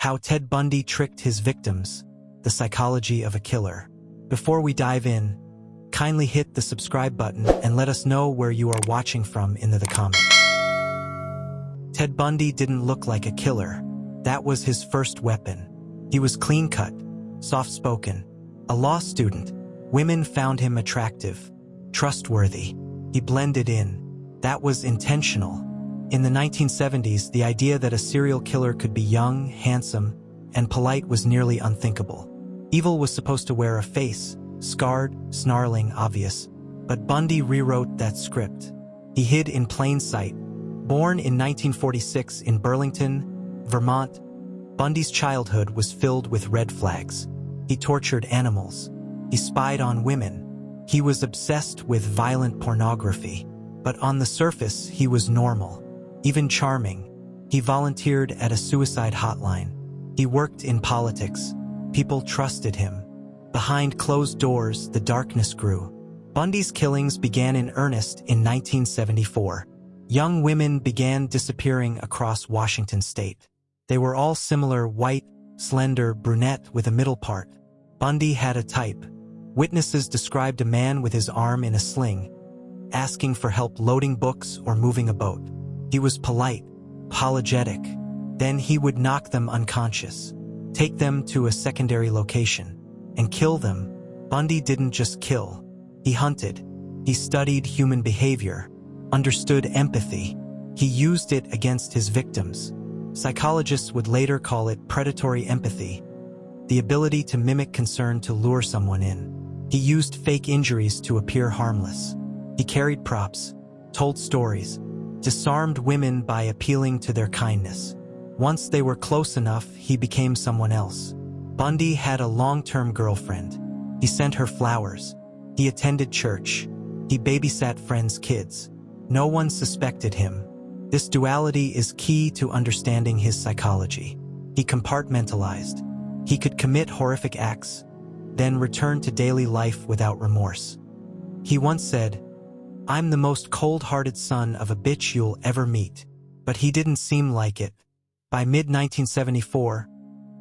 How Ted Bundy tricked his victims, the psychology of a killer. Before we dive in, kindly hit the subscribe button and let us know where you are watching from in the comments. Ted Bundy didn't look like a killer. That was his first weapon. He was clean-cut, soft-spoken, a law student. Women found him attractive, trustworthy. He blended in. That was intentional. In the 1970s, the idea that a serial killer could be young, handsome, and polite was nearly unthinkable. Evil was supposed to wear a face, scarred, snarling, obvious. But Bundy rewrote that script. He hid in plain sight. Born in 1946 in Burlington, Vermont, Bundy's childhood was filled with red flags. He tortured animals. He spied on women. He was obsessed with violent pornography. But on the surface, he was normal, even charming. He volunteered at a suicide hotline. He worked in politics. People trusted him. Behind closed doors, the darkness grew. Bundy's killings began in earnest in 1974. Young women began disappearing across Washington state. They were all similar: white, slender, brunette with a middle part. Bundy had a type. Witnesses described a man with his arm in a sling, asking for help loading books or moving a boat. He was polite, apologetic. Then he would knock them unconscious, take them to a secondary location, and kill them. Bundy didn't just kill. He hunted. He studied human behavior, understood empathy. He used it against his victims. Psychologists would later call it predatory empathy, the ability to mimic concern to lure someone in. He used fake injuries to appear harmless. He carried props, told stories, disarmed women by appealing to their kindness. Once they were close enough, he became someone else. Bundy had a long-term girlfriend. He sent her flowers. He attended church. He babysat friends' kids. No one suspected him. This duality is key to understanding his psychology. He compartmentalized. He could commit horrific acts, then return to daily life without remorse. He once said, "I'm the most cold-hearted son of a bitch you'll ever meet." But he didn't seem like it. By mid-1974,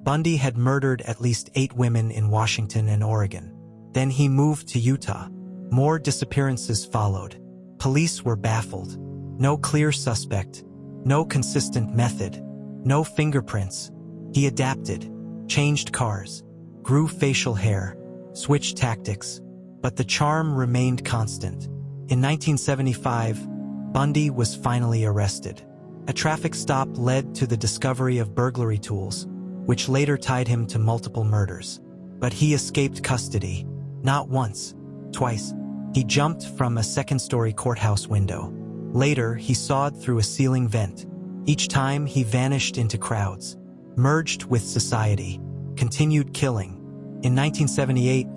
Bundy had murdered at least 8 women in Washington and Oregon. Then he moved to Utah. More disappearances followed. Police were baffled. No clear suspect, no consistent method, no fingerprints. He adapted, changed cars, grew facial hair, switched tactics, but the charm remained constant. In 1975, Bundy was finally arrested. A traffic stop led to the discovery of burglary tools, which later tied him to multiple murders. But he escaped custody. Not once, twice. He jumped from a second-story courthouse window. Later, he sawed through a ceiling vent. Each time, he vanished into crowds, merged with society, continued killing. In 1978,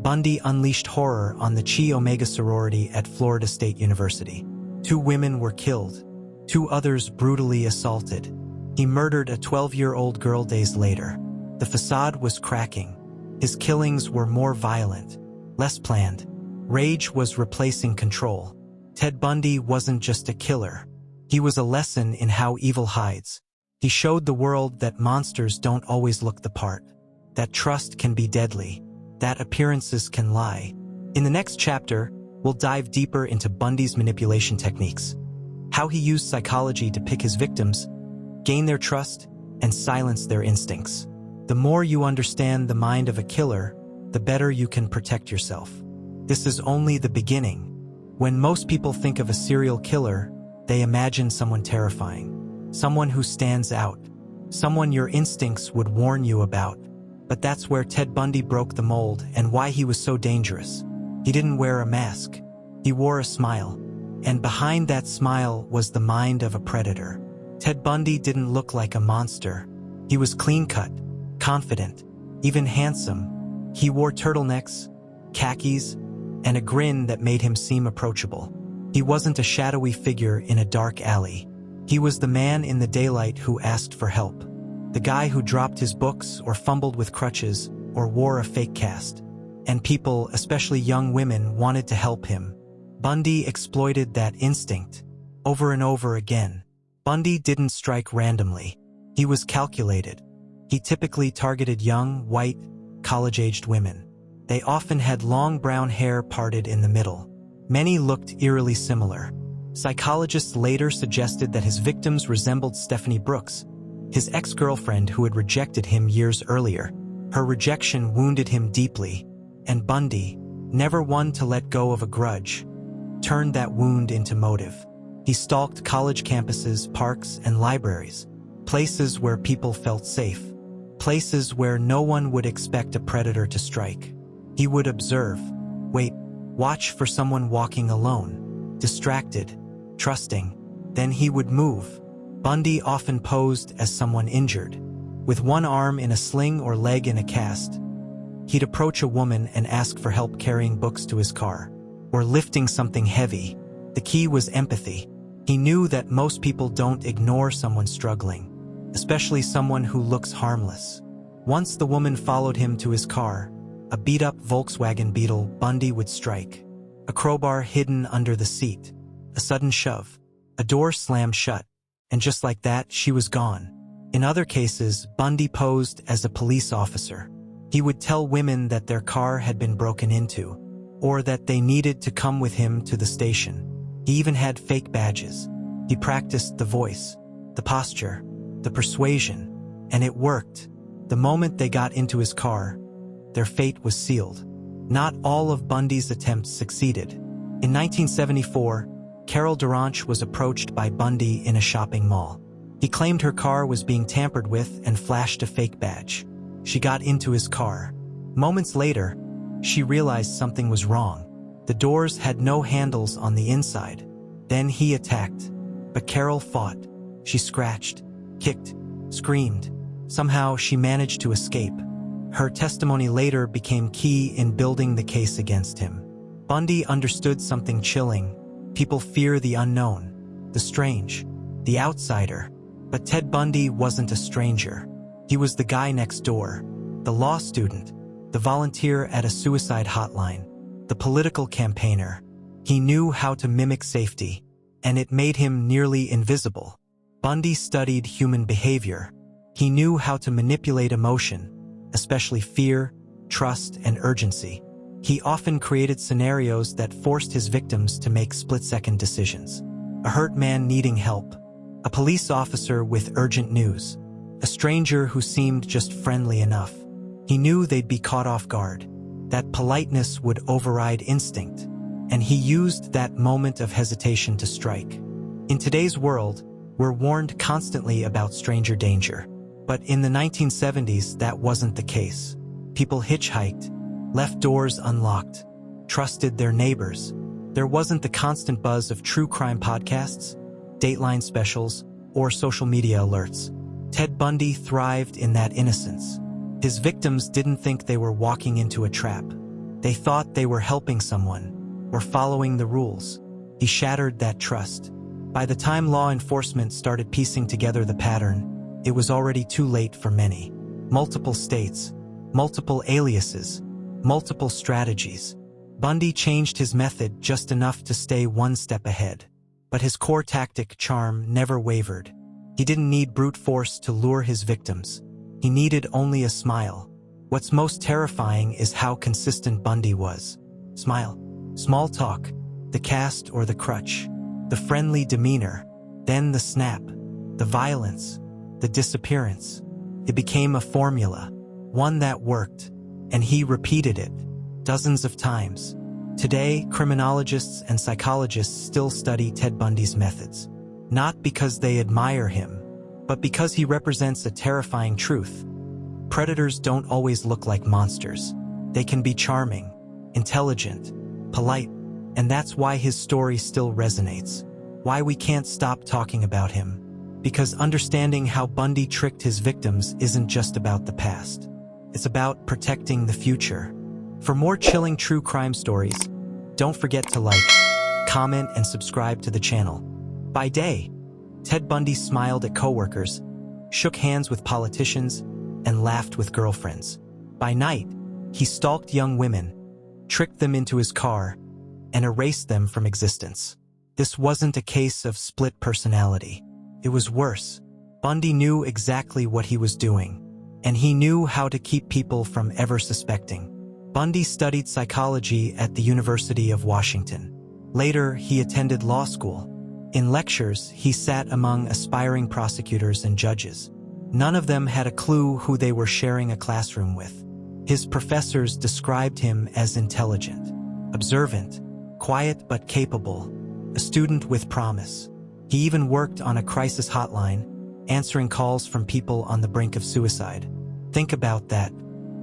Bundy unleashed horror on the Chi Omega sorority at Florida State University. 2 women were killed. 2 others brutally assaulted. He murdered a 12-year-old girl days later. The facade was cracking. His killings were more violent, less planned. Rage was replacing control. Ted Bundy wasn't just a killer. He was a lesson in how evil hides. He showed the world that monsters don't always look the part, that trust can be deadly, that appearances can lie. In the next chapter, we'll dive deeper into Bundy's manipulation techniques, how he used psychology to pick his victims, gain their trust, and silence their instincts. The more you understand the mind of a killer, the better you can protect yourself. This is only the beginning. When most people think of a serial killer, they imagine someone terrifying, someone who stands out, someone your instincts would warn you about. But that's where Ted Bundy broke the mold and why he was so dangerous. He didn't wear a mask. He wore a smile. And behind that smile was the mind of a predator. Ted Bundy didn't look like a monster. He was clean-cut, confident, even handsome. He wore turtlenecks, khakis, and a grin that made him seem approachable. He wasn't a shadowy figure in a dark alley. He was the man in the daylight who asked for help. The guy who dropped his books or fumbled with crutches or wore a fake cast. And people, especially young women, wanted to help him. Bundy exploited that instinct over and over again. Bundy didn't strike randomly. He was calculated. He typically targeted young, white, college-aged women. They often had long brown hair parted in the middle. Many looked eerily similar. Psychologists later suggested that his victims resembled Stephanie Brooks, his ex-girlfriend who had rejected him years earlier. Her rejection wounded him deeply, and Bundy, never one to let go of a grudge, turned that wound into motive. He stalked college campuses, parks, and libraries, places where people felt safe, places where no one would expect a predator to strike. He would observe, wait, watch for someone walking alone, distracted, trusting. Then he would move. Bundy often posed as someone injured, with one arm in a sling or leg in a cast. He'd approach a woman and ask for help carrying books to his car, or lifting something heavy. The key was empathy. He knew that most people don't ignore someone struggling, especially someone who looks harmless. Once the woman followed him to his car, a beat-up Volkswagen Beetle, Bundy would strike. A crowbar hidden under the seat, a sudden shove, a door slammed shut, and just like that, she was gone. In other cases, Bundy posed as a police officer. He would tell women that their car had been broken into, or that they needed to come with him to the station. He even had fake badges. He practiced the voice, the posture, the persuasion, and it worked. The moment they got into his car, their fate was sealed. Not all of Bundy's attempts succeeded. In 1974, Carol Duranch was approached by Bundy in a shopping mall. He claimed her car was being tampered with and flashed a fake badge. She got into his car. Moments later, she realized something was wrong. The doors had no handles on the inside. Then he attacked. But Carol fought. She scratched, kicked, screamed. Somehow she managed to escape. Her testimony later became key in building the case against him. Bundy understood something chilling. People fear the unknown, the strange, the outsider. But Ted Bundy wasn't a stranger. He was the guy next door, the law student, the volunteer at a suicide hotline, the political campaigner. He knew how to mimic safety, and it made him nearly invisible. Bundy studied human behavior. He knew how to manipulate emotion, especially fear, trust, and urgency. He often created scenarios that forced his victims to make split-second decisions. A hurt man needing help, a police officer with urgent news, a stranger who seemed just friendly enough. He knew they'd be caught off guard, that politeness would override instinct, and he used that moment of hesitation to strike. In today's world, we're warned constantly about stranger danger. But in the 1970s, that wasn't the case. People hitchhiked, left doors unlocked, trusted their neighbors. There wasn't the constant buzz of true crime podcasts, Dateline specials, or social media alerts. Ted Bundy thrived in that innocence. His victims didn't think they were walking into a trap. They thought they were helping someone, or following the rules. He shattered that trust. By the time law enforcement started piecing together the pattern, it was already too late for many. Multiple states, multiple aliases, multiple strategies. Bundy changed his method just enough to stay one step ahead. But his core tactic, charm, never wavered. He didn't need brute force to lure his victims. He needed only a smile. What's most terrifying is how consistent Bundy was. Smile, small talk, the cast or the crutch, the friendly demeanor, then the snap, the violence, the disappearance. It became a formula, one that worked, and he repeated it dozens of times. Today, criminologists and psychologists still study Ted Bundy's methods, not because they admire him, but because he represents a terrifying truth. Predators don't always look like monsters. They can be charming, intelligent, polite, and that's why his story still resonates. Why we can't stop talking about him. Because understanding how Bundy tricked his victims isn't just about the past. It's about protecting the future. For more chilling true crime stories, don't forget to like, comment, and subscribe to the channel. By day, Ted Bundy smiled at coworkers, shook hands with politicians, and laughed with girlfriends. By night, he stalked young women, tricked them into his car, and erased them from existence. This wasn't a case of split personality. It was worse. Bundy knew exactly what he was doing. and he knew how to keep people from ever suspecting. Bundy studied psychology at the University of Washington. Later, he attended law school. In lectures, he sat among aspiring prosecutors and judges. None of them had a clue who they were sharing a classroom with. His professors described him as intelligent, observant, quiet but capable, a student with promise. He even worked on a crisis hotline, answering calls from people on the brink of suicide. Think about that.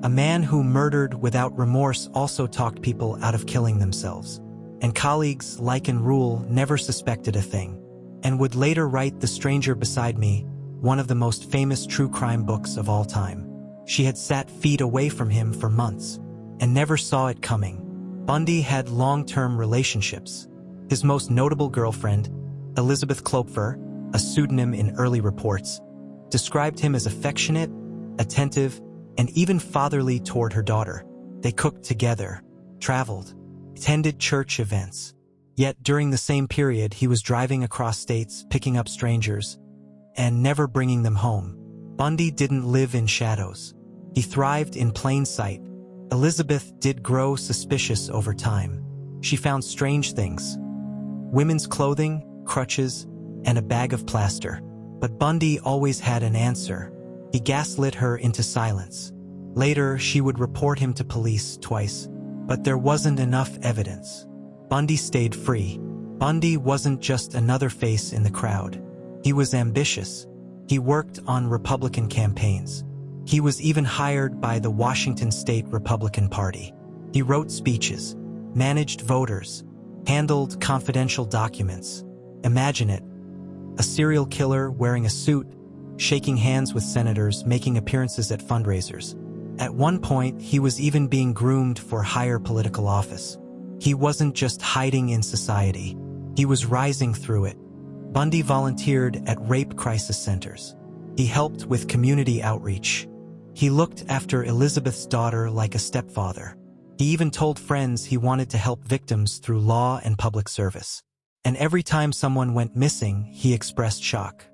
A man who murdered without remorse also talked people out of killing themselves. And colleagues, like and Rule, never suspected a thing, and would later write The Stranger Beside Me, one of the most famous true crime books of all time. She had sat feet away from him for months, and never saw it coming. Bundy had long-term relationships. His most notable girlfriend, Elizabeth Klopfer, a pseudonym in early reports, described him as affectionate, attentive, and even fatherly toward her daughter. They cooked together, traveled, attended church events. Yet during the same period, he was driving across states, picking up strangers, and never bringing them home. Bundy didn't live in shadows. He thrived in plain sight. Elizabeth did grow suspicious over time. She found strange things: women's clothing, crutches, and a bag of plaster. But Bundy always had an answer. He gaslit her into silence. Later, she would report him to police twice, but there wasn't enough evidence. Bundy stayed free. Bundy wasn't just another face in the crowd. He was ambitious. He worked on Republican campaigns. He was even hired by the Washington State Republican Party. He wrote speeches, managed voters, handled confidential documents. Imagine it: a serial killer wearing a suit, shaking hands with senators, making appearances at fundraisers. At one point, he was even being groomed for higher political office. He wasn't just hiding in society. He was rising through it. Bundy volunteered at rape crisis centers. He helped with community outreach. He looked after Elizabeth's daughter like a stepfather. He even told friends he wanted to help victims through law and public service. And every time someone went missing, he expressed shock.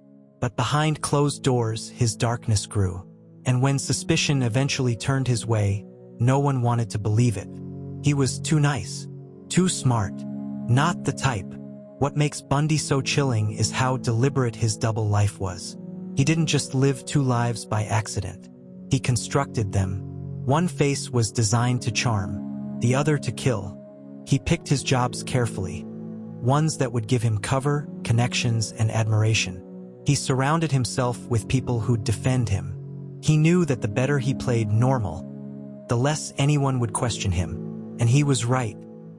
But behind closed doors, his darkness grew. And when suspicion eventually turned his way, no one wanted to believe it. He was too nice, too smart, not the type. What makes Bundy so chilling is how deliberate his double life was. He didn't just live two lives by accident. He constructed them. One face was designed to charm, the other to kill. He picked his jobs carefully, ones that would give him cover, connections, and admiration. He surrounded himself with people who'd defend him. He knew that the better he played normal, the less anyone would question him. And he was right.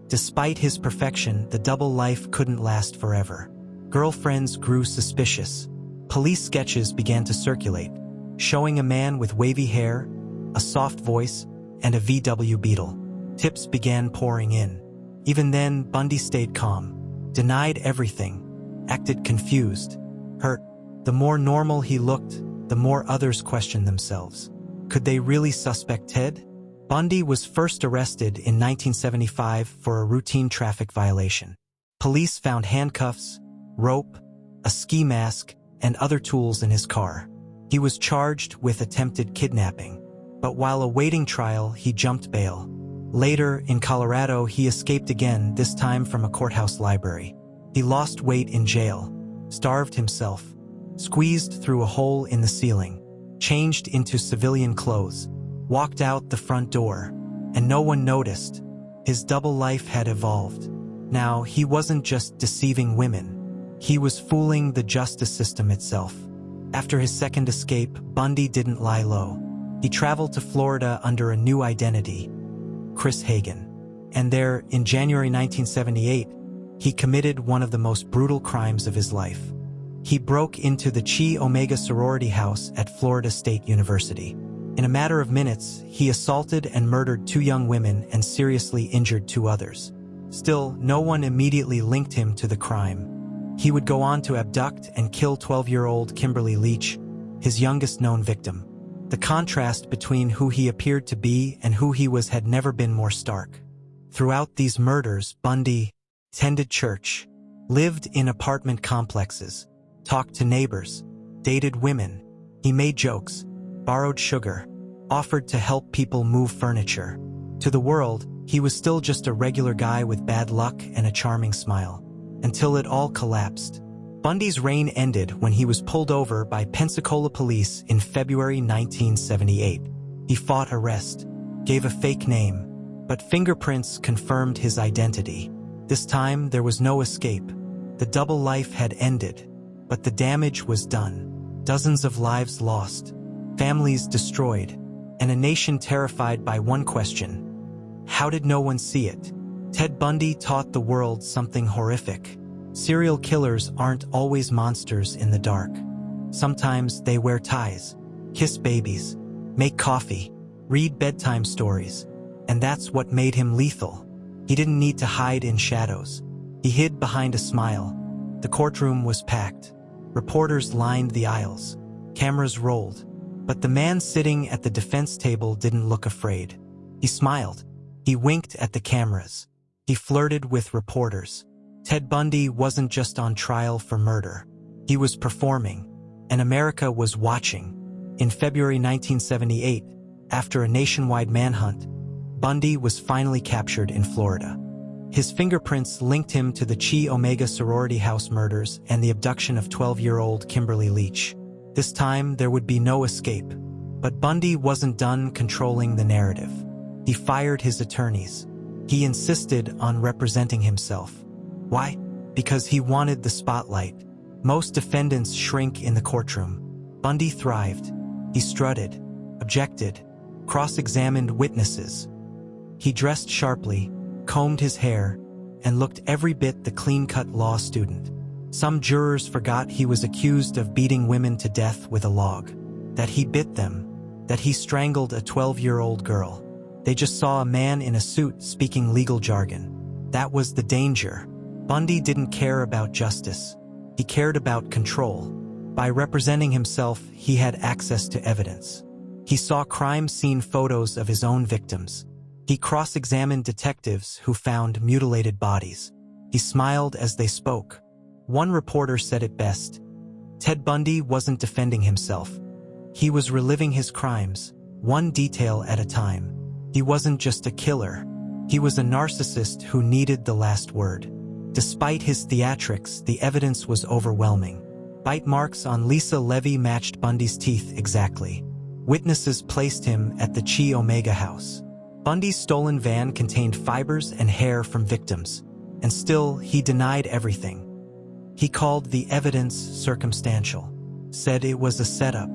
Despite his perfection, the double life couldn't last forever. Girlfriends grew suspicious. Police sketches began to circulate, showing a man with wavy hair, a soft voice, and a VW Beetle. Tips began pouring in. Even then, Bundy stayed calm, denied everything, acted confused, hurt. The more normal he looked, the more others questioned themselves. Could they really suspect Ted? Bundy was first arrested in 1975 for a routine traffic violation. Police found handcuffs, rope, a ski mask, and other tools in his car. He was charged with attempted kidnapping, but while awaiting trial, he jumped bail. Later, in Colorado, he escaped again, this time from a courthouse library. He lost weight in jail, starved himself, squeezed through a hole in the ceiling, changed into civilian clothes, walked out the front door, and no one noticed. His double life had evolved. Now, he wasn't just deceiving women. He was fooling the justice system itself. After his second escape, Bundy didn't lie low. He traveled to Florida under a new identity, Chris Hagen. And there, in January 1978, he committed one of the most brutal crimes of his life. He broke into the Chi Omega sorority house at Florida State University. In a matter of minutes, he assaulted and murdered 2 young women and seriously injured 2 others. Still, no one immediately linked him to the crime. He would go on to abduct and kill 12-year-old Kimberly Leach, his youngest known victim. The contrast between who he appeared to be and who he was had never been more stark. Throughout these murders, Bundy attended church, lived in apartment complexes, talked to neighbors, dated women. He made jokes, borrowed sugar, offered to help people move furniture. To the world, he was still just a regular guy with bad luck and a charming smile. Until it all collapsed. Bundy's reign ended when he was pulled over by Pensacola police in February 1978. He fought arrest, gave a fake name, but fingerprints confirmed his identity. This time, there was no escape. The double life had ended, but the damage was done. Dozens of lives lost, families destroyed, and a nation terrified by one question. How did no one see it? Ted Bundy taught the world something horrific. Serial killers aren't always monsters in the dark. Sometimes they wear ties, kiss babies, make coffee, read bedtime stories, and that's what made him lethal. He didn't need to hide in shadows. He hid behind a smile. The courtroom was packed. Reporters lined the aisles. Cameras rolled. But the man sitting at the defense table didn't look afraid. He smiled. He winked at the cameras. He flirted with reporters. Ted Bundy wasn't just on trial for murder. He was performing, and America was watching. In February 1978, after a nationwide manhunt, Bundy was finally captured in Florida. His fingerprints linked him to the Chi Omega sorority house murders and the abduction of 12-year-old Kimberly Leach. This time, there would be no escape. But Bundy wasn't done controlling the narrative. He fired his attorneys. He insisted on representing himself. Why? Because he wanted the spotlight. Most defendants shrink in the courtroom. Bundy thrived. He strutted, objected, cross-examined witnesses. He dressed sharply, combed his hair, and looked every bit the clean-cut law student. Some jurors forgot he was accused of beating women to death with a log, that he bit them, that he strangled a 12-year-old girl. They just saw a man in a suit speaking legal jargon. That was the danger. Bundy didn't care about justice. He cared about control. By representing himself, he had access to evidence. He saw crime scene photos of his own victims. He cross-examined detectives who found mutilated bodies. He smiled as they spoke. One reporter said it best. Ted Bundy wasn't defending himself. He was reliving his crimes, one detail at a time. He wasn't just a killer. He was a narcissist who needed the last word. Despite his theatrics, the evidence was overwhelming. Bite marks on Lisa Levy matched Bundy's teeth exactly. Witnesses placed him at the Chi Omega house. Bundy's stolen van contained fibers and hair from victims, and still he denied everything. He called the evidence circumstantial, said it was a setup,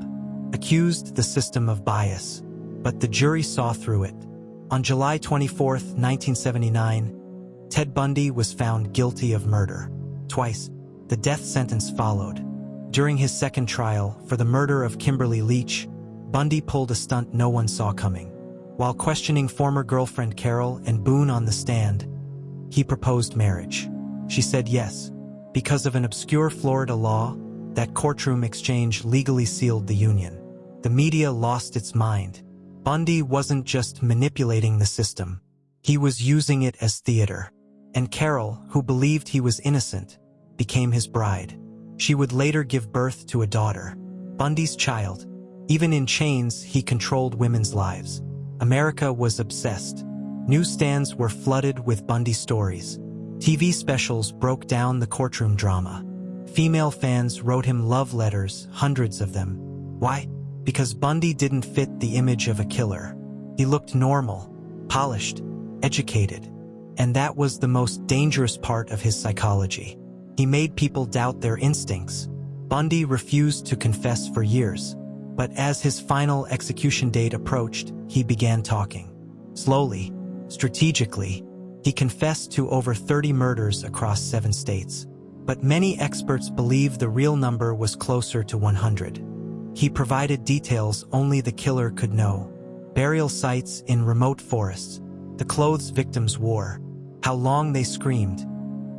accused the system of bias, but the jury saw through it. On July 24, 1979, Ted Bundy was found guilty of murder. Twice, the death sentence followed. During his second trial for the murder of Kimberly Leach, Bundy pulled a stunt no one saw coming. While questioning former girlfriend Carol and Boone on the stand, he proposed marriage. She said yes. Because of an obscure Florida law, that courtroom exchange legally sealed the union. The media lost its mind. Bundy wasn't just manipulating the system. He was using it as theater. And Carol, who believed he was innocent, became his bride. She would later give birth to a daughter, Bundy's child. Even in chains, he controlled women's lives. America was obsessed. Newsstands were flooded with Bundy stories. TV specials broke down the courtroom drama. Female fans wrote him love letters, hundreds of them. Why? Because Bundy didn't fit the image of a killer. He looked normal, polished, educated. And that was the most dangerous part of his psychology. He made people doubt their instincts. Bundy refused to confess for years. But as his final execution date approached, he began talking. Slowly, strategically, he confessed to over 30 murders across 7 states. But many experts believe the real number was closer to 100. He provided details only the killer could know. Burial sites in remote forests, the clothes victims wore, how long they screamed.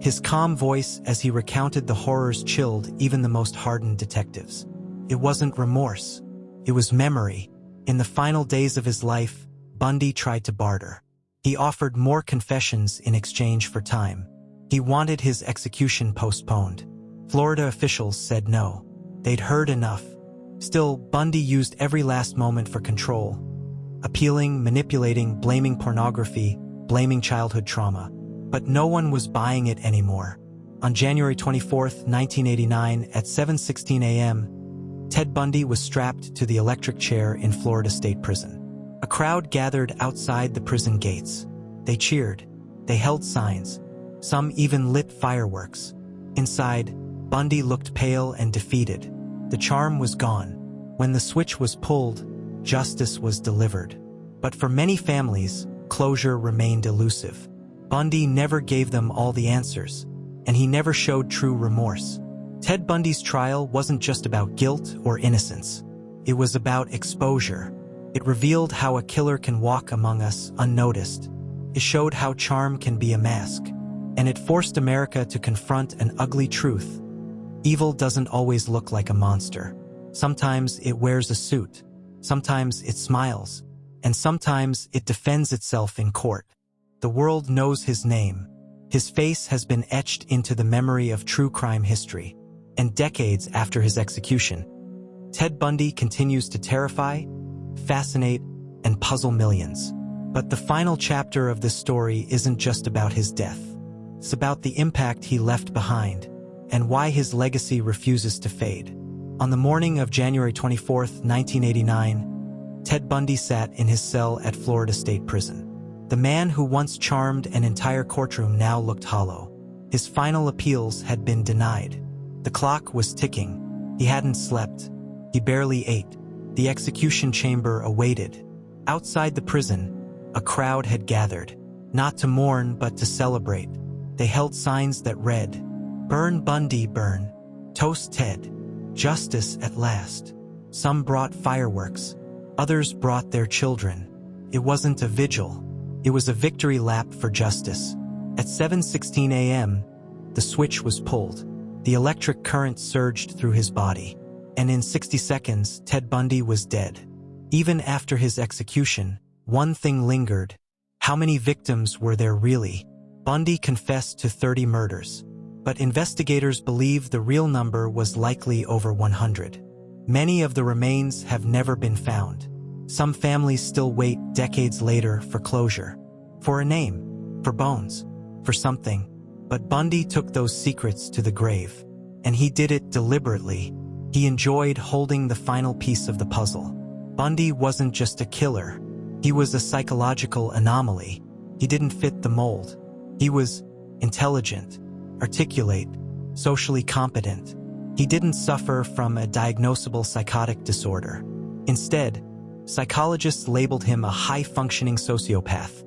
His calm voice as he recounted the horrors chilled even the most hardened detectives. It wasn't remorse. It was memory. In the final days of his life, Bundy tried to barter. He offered more confessions in exchange for time. He wanted his execution postponed. Florida officials said no. They'd heard enough. Still, Bundy used every last moment for control, appealing, manipulating, blaming pornography, blaming childhood trauma. But no one was buying it anymore. On January 24, 1989, at 7:16 a.m., Ted Bundy was strapped to the electric chair in Florida State Prison. A crowd gathered outside the prison gates. They cheered. They held signs. Some even lit fireworks. Inside, Bundy looked pale and defeated. The charm was gone. When the switch was pulled, justice was delivered. But for many families, closure remained elusive. Bundy never gave them all the answers, and he never showed true remorse. Ted Bundy's trial wasn't just about guilt or innocence. It was about exposure. It revealed how a killer can walk among us unnoticed. It showed how charm can be a mask. And it forced America to confront an ugly truth. Evil doesn't always look like a monster. Sometimes it wears a suit. Sometimes it smiles. And sometimes it defends itself in court. The world knows his name. His face has been etched into the memory of true crime history. And decades after his execution, Ted Bundy continues to terrify, fascinate, and puzzle millions. But the final chapter of this story isn't just about his death. It's about the impact he left behind and why his legacy refuses to fade. On the morning of January 24, 1989, Ted Bundy sat in his cell at Florida State Prison. The man who once charmed an entire courtroom now looked hollow. His final appeals had been denied. The clock was ticking. He hadn't slept. He barely ate. The execution chamber awaited. Outside the prison, a crowd had gathered, not to mourn but to celebrate. They held signs that read, "Burn Bundy, burn. Toast Ted. Justice at last." Some brought fireworks. Others brought their children. It wasn't a vigil. It was a victory lap for justice. At 7:16 a.m., the switch was pulled. The electric current surged through his body. And in 60 seconds, Ted Bundy was dead. Even after his execution, one thing lingered. How many victims were there really? Bundy confessed to 30 murders. But investigators believe the real number was likely over 100. Many of the remains have never been found. Some families still wait decades later for closure. For a name, for bones, for something. But Bundy took those secrets to the grave. And he did it deliberately. He enjoyed holding the final piece of the puzzle. Bundy wasn't just a killer. He was a psychological anomaly. He didn't fit the mold. He was intelligent, articulate, socially competent. He didn't suffer from a diagnosable psychotic disorder. Instead, psychologists labeled him a high-functioning sociopath,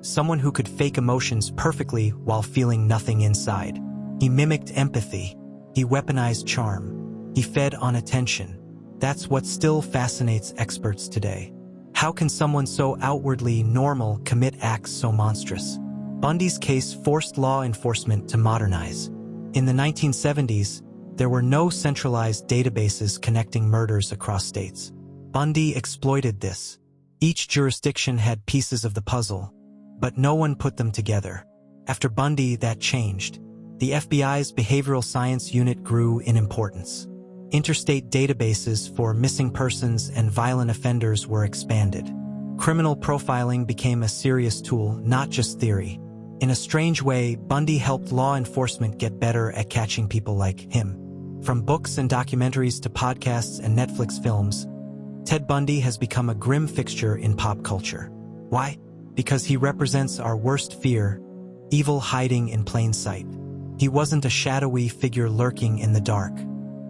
someone who could fake emotions perfectly while feeling nothing inside. He mimicked empathy. He weaponized charm. He fed on attention. That's what still fascinates experts today. How can someone so outwardly normal commit acts so monstrous? Bundy's case forced law enforcement to modernize. In the 1970s, there were no centralized databases connecting murders across states. Bundy exploited this. Each jurisdiction had pieces of the puzzle, but no one put them together. After Bundy, that changed. The FBI's behavioral science unit grew in importance. Interstate databases for missing persons and violent offenders were expanded. Criminal profiling became a serious tool, not just theory. In a strange way, Bundy helped law enforcement get better at catching people like him. From books and documentaries to podcasts and Netflix films, Ted Bundy has become a grim fixture in pop culture. Why? Because he represents our worst fear, evil hiding in plain sight. He wasn't a shadowy figure lurking in the dark.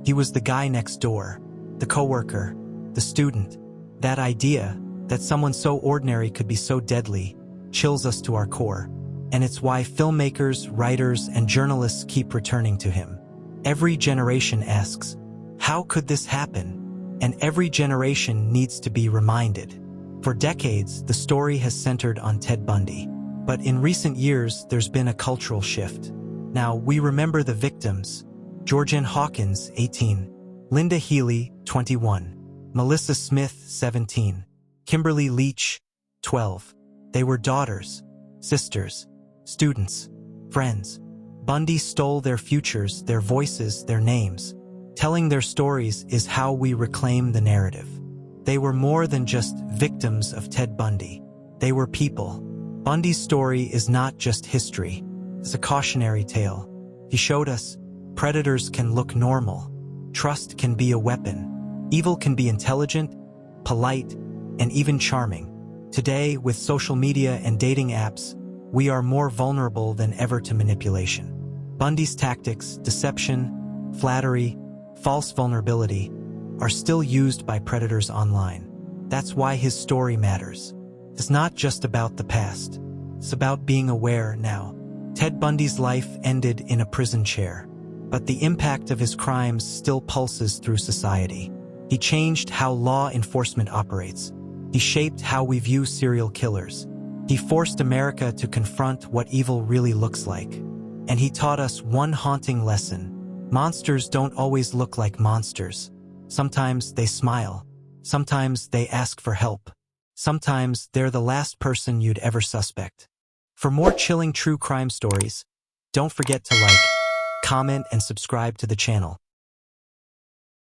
He was the guy next door, the coworker, the student. That idea that someone so ordinary could be so deadly chills us to our core. And it's why filmmakers, writers, and journalists keep returning to him. Every generation asks, how could this happen? And every generation needs to be reminded. For decades, the story has centered on Ted Bundy. But in recent years, there's been a cultural shift. Now, we remember the victims. Georgianne Hawkins, 18. Linda Healy, 21. Melissa Smith, 17. Kimberly Leach, 12. They were daughters, sisters, students, friends. Bundy stole their futures, their voices, their names. Telling their stories is how we reclaim the narrative. They were more than just victims of Ted Bundy. They were people. Bundy's story is not just history. It's a cautionary tale. He showed us predators can look normal. Trust can be a weapon. Evil can be intelligent, polite, and even charming. Today, with social media and dating apps, we are more vulnerable than ever to manipulation. Bundy's tactics, deception, flattery, false vulnerability, are still used by predators online. That's why his story matters. It's not just about the past. It's about being aware now. Ted Bundy's life ended in a prison chair, but the impact of his crimes still pulses through society. He changed how law enforcement operates. He shaped how we view serial killers. He forced America to confront what evil really looks like. And he taught us one haunting lesson. Monsters don't always look like monsters. Sometimes they smile. Sometimes they ask for help. Sometimes they're the last person you'd ever suspect. For more chilling true crime stories, don't forget to like, comment, and subscribe to the channel.